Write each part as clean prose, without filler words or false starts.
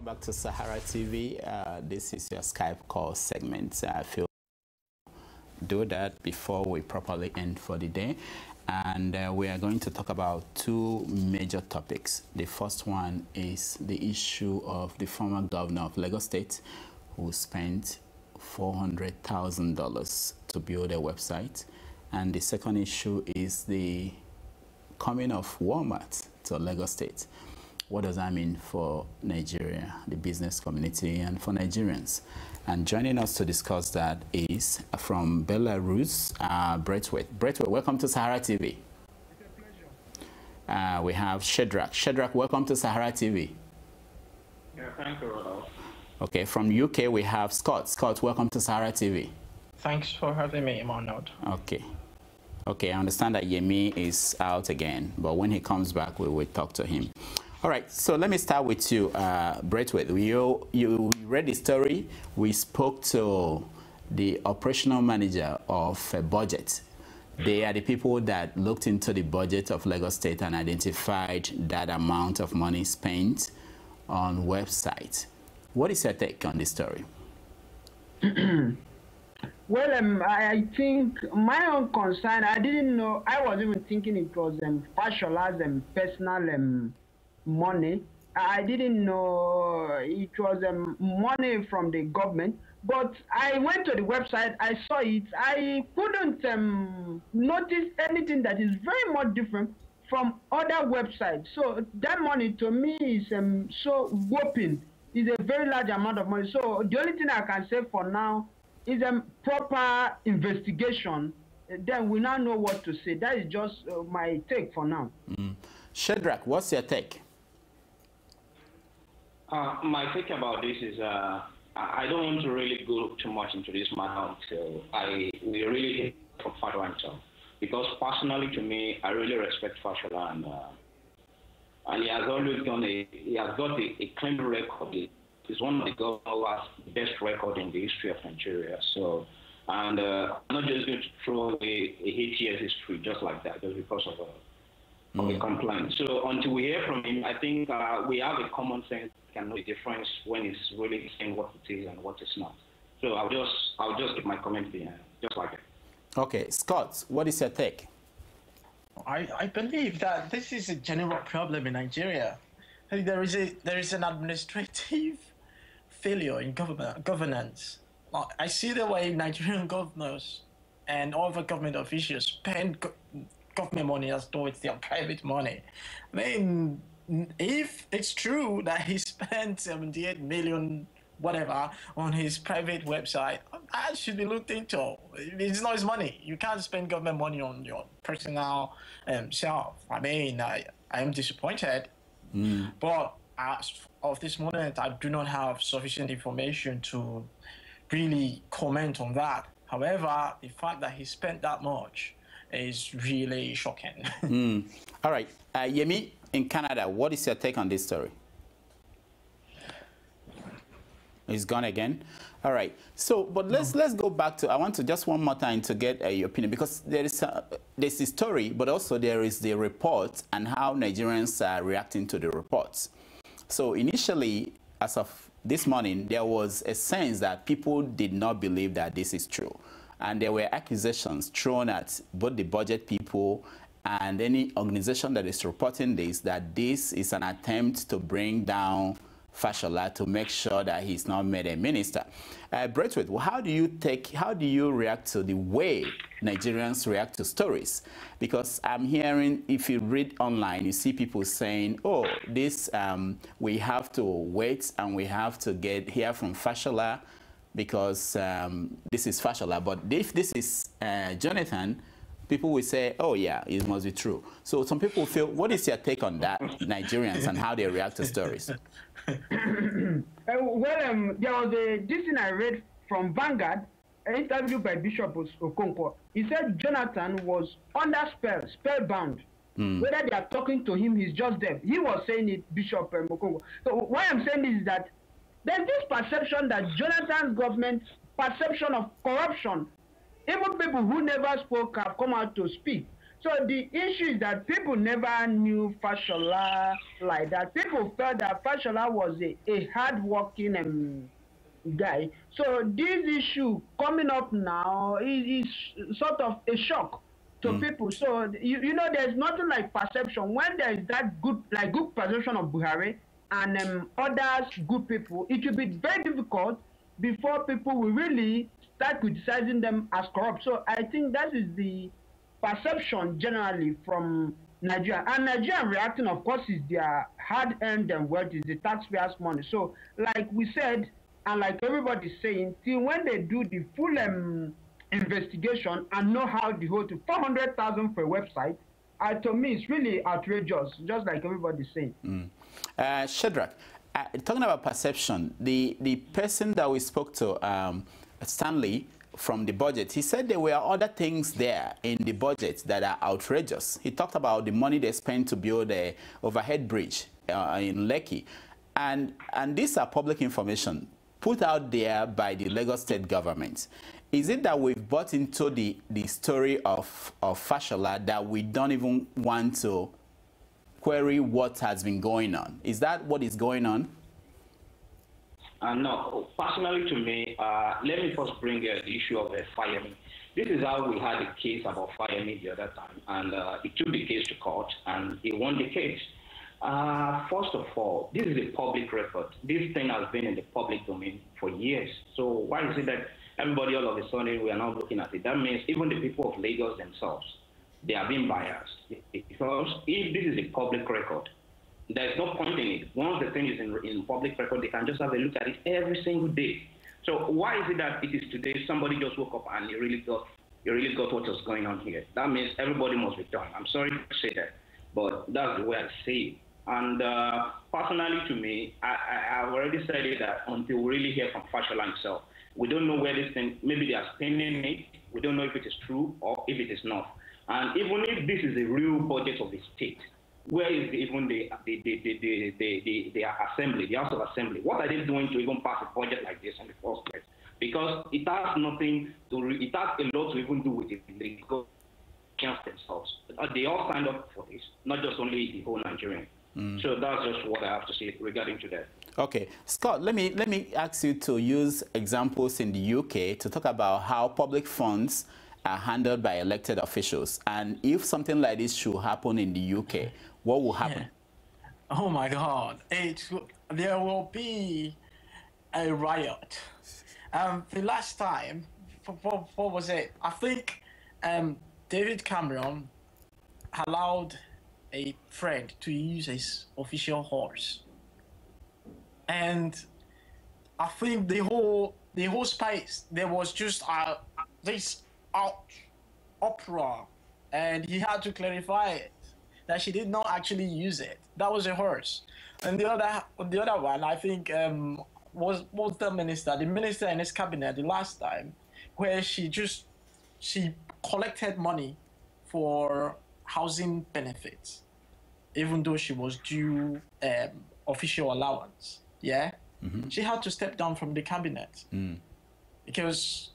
Welcome back to Sahara TV. This is your Skype call segment. I feel do that before we properly end for the day. And we are going to talk about two major topics. The first one is the issue of the former governor of Lagos State who spent $400,000 to build a website. And the second issue is the coming of Walmart to Lagos State. What does that mean for Nigeria, the business community, and for Nigerians? And joining us to discuss that is from Belarus, Braithwaite. Braithwaite, welcome to Sahara TV. It's a pleasure. We have Shadrach. Shadrach, welcome to Sahara TV. Yeah, thank you, Rudolf. Okay, from UK we have Scott. Scott, welcome to Sahara TV. Thanks for having me, Monod. Okay. Okay, I understand that Yemi is out again, but when he comes back, we will talk to him. All right, so let me start with you, Braithwaite. You read the story. We spoke to the operational manager of a budget. They are the people that looked into the budget of Lagos State and identified that amount of money spent on websites. What is your take on this story? Well, I think my own concern, I didn't know, I was even thinking it was Fashola's personal money. I didn't know it was money from the government, but I went to the website, I saw it, I couldn't notice anything that is very much different from other websites. So that money to me is so whopping, is a very large amount of money. So the only thing I can say for now is a proper investigation. Then we now know what to say. That is just my take for now. Shadrach, what's your take? My take about this is I don't want to really go too much into this matter until we really hear from Fashola himself. Because personally, to me, I really respect Fashola, and he has always got a clean record. He's one of the governors who has the best record in the history of Nigeria. So, and I'm not just going to throw away a 8 years history just like that, just because of a complaint. So until we hear from him, I think we have a common sense can know the difference when he's really saying what it is and what it's not. So I'll just give my comment behind, just like it. Okay, Scott, what is your take? I believe that this is a general problem in Nigeria. There is an administrative failure in governance. I see the way Nigerian governors and other government officials spend government money as though it's their private money. I mean, if it's true that he spent 78 million whatever on his private website, that should be looked into. It's not his money. You can't spend government money on your personal self. I mean, I am disappointed, but as of this moment, I do not have sufficient information to really comment on that. However, the fact that he spent that much is really shocking. All right, Yemi, in Canada, what is your take on this story? He's gone again. All right. So, but let's go back to. I want to just one more time to get your opinion, because there's the story, but also there is the report and how Nigerians are reacting to the reports. So initially, as of this morning, there was a sense that people did not believe that this is true, and there were accusations thrown at both the budget people and any organization that is reporting this, that this is an attempt to bring down Fashola to make sure that he's not made a minister. Braithwaite, how do you react to the way Nigerians react to stories? Because I'm hearing, if you read online, you see people saying, oh, this, we have to wait and we have to hear from Fashola because this is Fashola. But if this is Jonathan, people will say, oh yeah, it must be true. So some people feel, what is your take on that, Nigerians, and how they react to stories? Well, there was this thing I read from Vanguard, an interview by Bishop Okonkwo. He said Jonathan was under spellbound. Whether they are talking to him, he's just there. He was saying it, Bishop Okonkwo. So why I'm saying this is that there's this perception that Jonathan's government's perception of corruption, even people who never spoke have come out to speak. So the issue is that people never knew Fashola like that. People felt that Fashola was a hard-working guy. So this issue coming up now is sort of a shock to people. So you know, there's nothing like perception. When there is that good perception of Buhari and others good people, it will be very difficult before people will really start criticizing them as corrupt. So I think that is the perception generally from Nigeria. And Nigerian reacting, of course, is their hard-earned wealth, is the taxpayers' money. So, like we said, and like everybody's saying, till when they do the full investigation and know how the whole to 400,000 for a website, to me, it's really outrageous, just like everybody's saying. Shadrach, talking about perception, the person that we spoke to, Stanley, from the budget, he said there were other things there in the budget that are outrageous. He talked about the money they spent to build a overhead bridge in Lekki. And these are public information put out there by the Lagos state government. Is it that we've bought into the story of Fashola that we don't even want to query what has been going on? Is that what is going on? No, personally to me, let me first bring the issue of Fireme. This is how we had a case about Fireme the other time, and he took the case to court, and he won the case. First of all, this is a public record. This thing has been in the public domain for years. So why is it that everybody all of a sudden we are not looking at it? That means even the people of Lagos themselves, they are being biased. Because if this is a public record, there's no point in it. Once the thing is in public record, they can just have a look at it every single day. So why is it that it is today somebody just woke up and you really got what was going on here? That means everybody must be done. I'm sorry to say that, but that's the way I see it. And personally to me, I've already said it that until we really hear from Fashola himself, we don't know where this thing, maybe they are spending it, we don't know if it is true or if it is not. And even if this is a real budget of the state, where is even the assembly, the House of Assembly? What are they doing to even pass a budget like this in the first place? Because it has nothing to, it has a lot to even do with the legal themselves. They all signed up for this, not just only the whole Nigerian. So that's just what I have to say regarding to that. Okay, Scott, let me ask you to use examples in the UK to talk about how public funds are handled by elected officials, and if something like this should happen in the UK, what will happen? Yeah. Oh my God! There will be a riot. The last time, what was it? I think David Cameron allowed a friend to use his official horse, and I think the whole space there was just this uproar, and he had to clarify it that she did not actually use it. That was a horse. And the other one, I think, was the minister in his cabinet the last time, where she collected money for housing benefits, even though she was due official allowance. Yeah, she had to step down from the cabinet because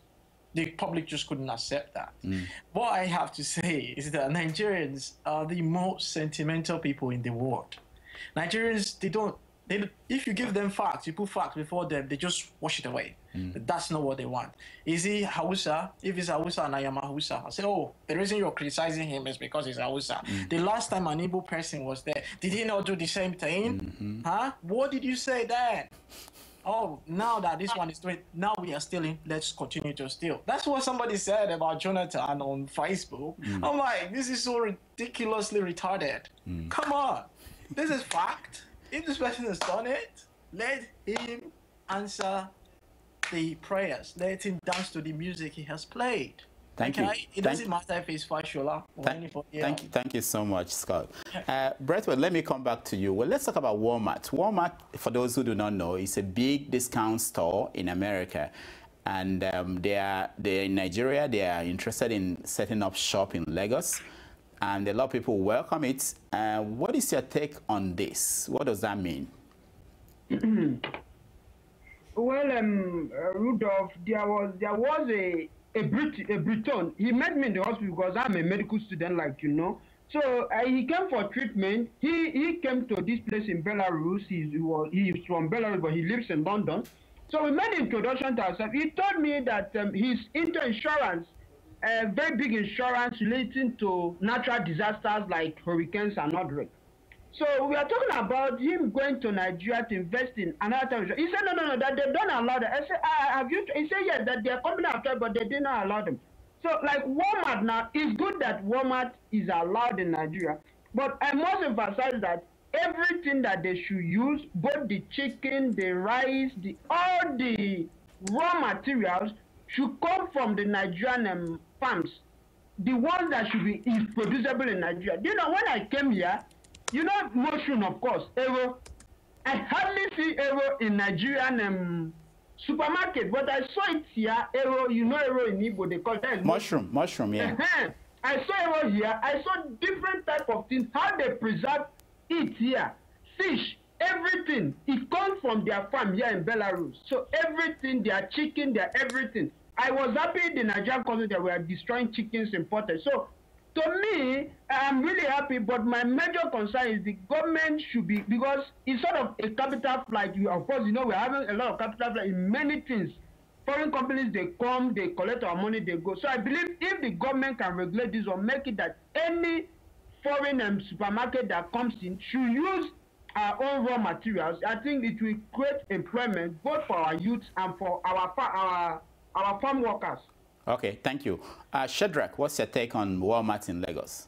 the public just couldn't accept that. What I have to say is that Nigerians are the most sentimental people in the world. Nigerians, if you give them facts, you put facts before them, they just wash it away. That's not what they want. Is he Hausa? If he's Hausa and I am a Hausa, I say, oh, the reason you're criticizing him is because he's Hausa. The last time an Igbo person was there, did he not do the same thing? Huh? What did you say then? Oh, now that this one is doing, now we are stealing, let's continue to steal. That's what somebody said about Jonathan on Facebook. I'm like, this is so ridiculously retarded. Come on, this is fact. If this person has done it, let him answer the prayers. Let him dance to the music he has played. Thank you. It doesn't matter if it's Fashola or anybody else. Thank you so much, Scott. Brentwood, let me come back to you. Well, let's talk about Walmart. Walmart, for those who do not know, is a big discount store in America. And they're in Nigeria. They are interested in setting up shop in Lagos. And a lot of people welcome it. What is your take on this? What does that mean? Well, Rudolf, there was a Briton. He met me in the hospital because I'm a medical student, like you know. So he came for treatment. He came to this place in Belarus. He's from Belarus, but he lives in London. So we made introduction to ourselves. He told me that he's into insurance, very big insurance relating to natural disasters like hurricanes and earthquakes. So we are talking about him going to Nigeria to invest in another time. He said, no, that they don't allow that. I said, have you? He said, yes, that they are coming after, but they did not allow them. So, like Walmart now, it's good that Walmart is allowed in Nigeria, but I must emphasize that everything that they should use, both the chicken, the rice, all the raw materials should come from the Nigerian farms. The ones that should be producible in Nigeria. You know, when I came here, you know, mushroom, of course, arrow. I hardly see arrow in Nigerian supermarket, but I saw it here. Arrow, you know, arrow in Igbo, they call that mushroom, yeah. I saw arrow here. I saw different type of things, how they preserve it here. Fish, everything, it comes from their farm here in Belarus. So everything, their chicken, their everything. I was happy the Nigerian country that were destroying chickens imported. So to me, I'm really happy, but my major concern is the government should be, because it's sort of a capital flight. Of course, you know, we're having a lot of capital flight in many things. Foreign companies, they come, they collect our money, they go. So I believe if the government can regulate this or make it that any foreign supermarket that comes in should use our own raw materials, I think it will create employment both for our youth and for our farm workers. Okay, thank you. Shadrach, what's your take on Walmart in Lagos?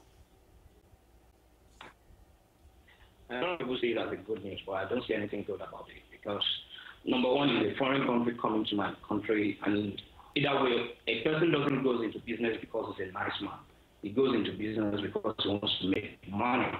I don't know if people see it as a good news, but I don't see anything good about it because, number one, is a foreign country coming to my country, and either way, a person doesn't go into business because he's a nice man. He goes into business because he wants to make money.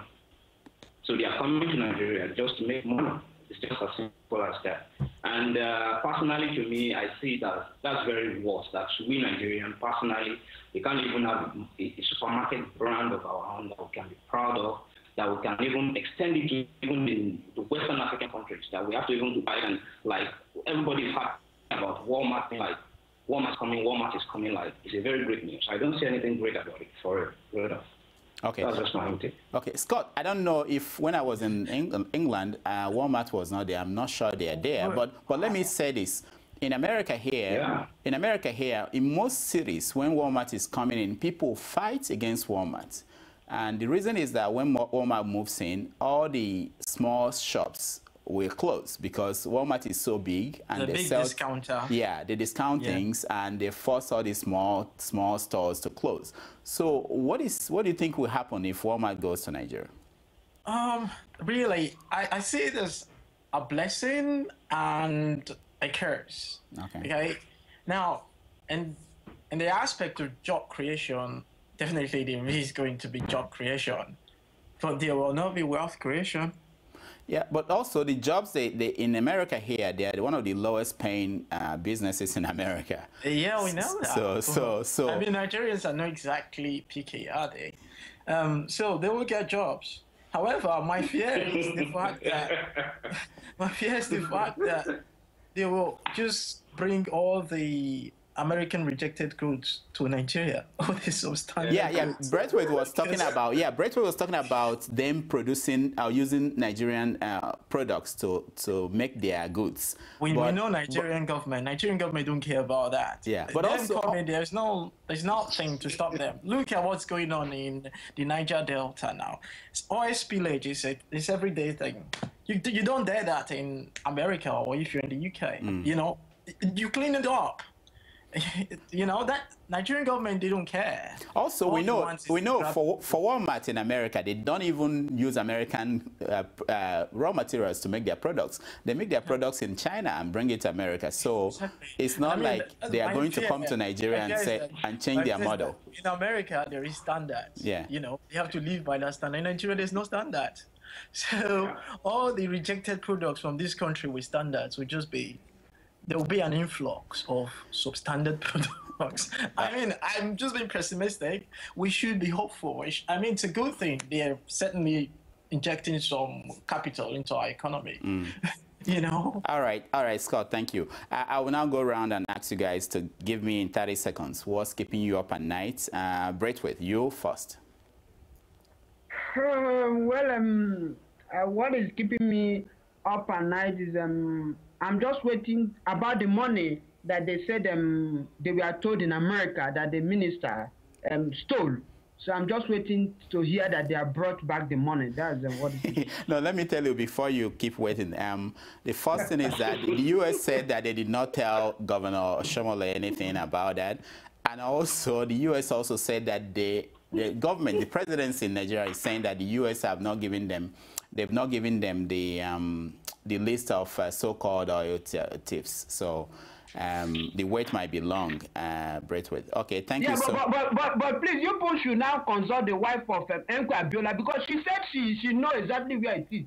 So they are coming to Nigeria just to make money. It's just as simple as that. And personally, to me, I see that that's very worse. That we Nigerians, personally, we can't even have a supermarket brand of our own that we can be proud of, that we can even extend it to even in the Western African countries, that we have to even buy. And like everybody's happy about Walmart, like Walmart is coming, like it's a very great news. I don't see anything great about it for Rudolf. Okay. That's just my take. Okay, Scott, I don't know if when I was in England, Walmart was not there. I'm not sure they are there, but let me say this. In America here, in most cities, when Walmart is coming in, people fight against Walmart. And the reason is that when Walmart moves in, all the small shops will close because Walmart is so big and they sell discounter. Yeah, they discount things and they force all these small stores to close. So what do you think will happen if Walmart goes to Nigeria? Really, I see it as a blessing and a curse. Okay. Now, in the aspect of job creation, definitely there is going to be job creation, but there will not be wealth creation. Yeah, but also the jobs they in America here, they are one of the lowest paying businesses in America. Yeah, we know that. So I mean, Nigerians are not exactly picky, are they? So they will get jobs. However, my fear is the fact that they will just bring all the American rejected goods to Nigeria. All this substandard. Yeah. Braithwaite was talking about. Yeah, Braithwaite was talking about them producing using Nigerian products to make their goods. We know Nigerian government. Nigerian government don't care about that. Yeah, but also there's nothing to stop them. Look at what's going on in the Niger Delta now. Oil spillage is everyday thing. You don't dare that in America or if you're in the UK. You know, you clean it up. You know that Nigerian government, they don't care. Also, we know for Walmart in America, they don't even use American raw materials to make their products. They make their products in China and bring it to America. So it's not like they are going to come to Nigeria and change their model. In America, there is standards. Yeah. You know, you have to live by that standard. In Nigeria, there's no standard. So all the rejected products from this country with standards will just be. There will be an influx of substandard products. I mean, I'm just being pessimistic. We should be hopeful. I mean, it's a good thing. They're certainly injecting some capital into our economy. you know. All right, Scott, thank you. I will now go around and ask you guys to give me in 30 seconds what's keeping you up at night. Braithwaite, you first. What is keeping me up at night is I'm just waiting about the money that they said they were told in America that the minister stole. So I'm just waiting to hear that they have brought back the money. That's what it is. No, let me tell you before you keep waiting. The first thing is that the U.S. said that they did not tell Governor Shomole anything about that. And also, the U.S. also said that the government, the presidency in Nigeria is saying that the U.S. have not given them, they've not given them the list of so-called oil thieves. So the wait might be long, Braithwaite. Okay, thank you. But please, you people should now consult the wife of Enko Abiola because she said she knows exactly where it is.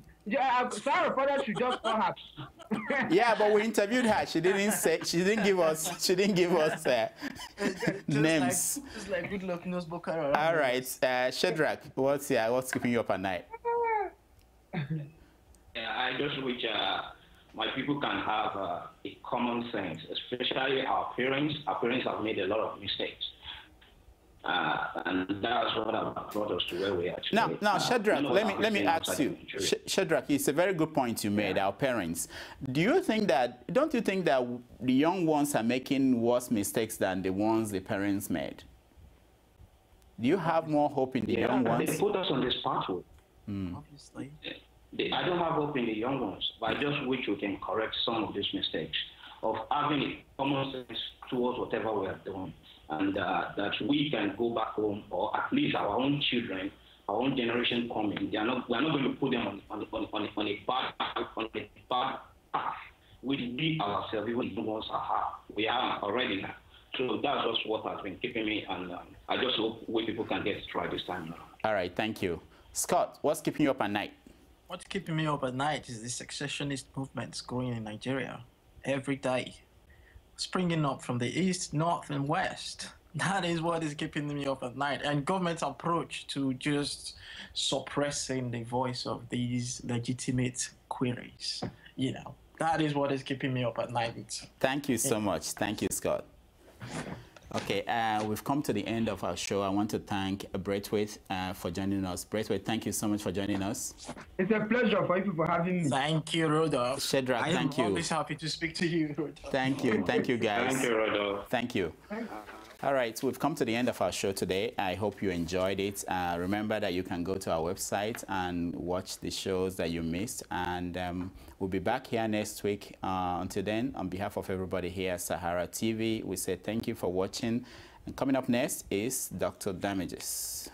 Sarah reporter should just call her. Yeah, but we interviewed her. She didn't say. She didn't give us names. Just like good luck knows Bokaro. All right, Shadrach, what's keeping you up at night? I just wish my people can have a common sense, especially our parents. Our parents have made a lot of mistakes. And that's what brought us to where we are today. Now, Shadrach, let me ask you. Shadrach, it's a very good point you made, our parents. Don't you think that the young ones are making worse mistakes than the ones the parents made? Do you have more hope in the young ones? They put us on this pathway. Obviously. I don't have hope in the young ones, but I just wish we can correct some of these mistakes of having a common sense towards whatever we are doing. And that we can go back home, or at least our own children, our own generation coming. We're not going to put them on a bad path. We ourselves, even the ones we are already now. So that's just what has been keeping me, and I just hope we people can get it right this time now. All right, thank you. Scott, what's keeping you up at night? What's keeping me up at night is the secessionist movements going in Nigeria every day, springing up from the east, north, and west. That is what is keeping me up at night. And government's approach to just suppressing the voice of these legitimate queries, that is what is keeping me up at night. Thank you so much. Thank you, Scott. Okay, we've come to the end of our show. I want to thank Braithwaite for joining us. Braithwaite, thank you so much for joining us. It's a pleasure for you for having me. Thank you, Rudolf. Shadrach, thank you. I'm always happy to speak to you, Rudolf. Thank you, guys. Thank you, Rudolf. Thank you. All right, so we've come to the end of our show today. I hope you enjoyed it. Remember that you can go to our website and watch the shows that you missed. And we'll be back here next week. Until then, on behalf of everybody here at Sahara TV, we say thank you for watching. And coming up next is Dr. Damages.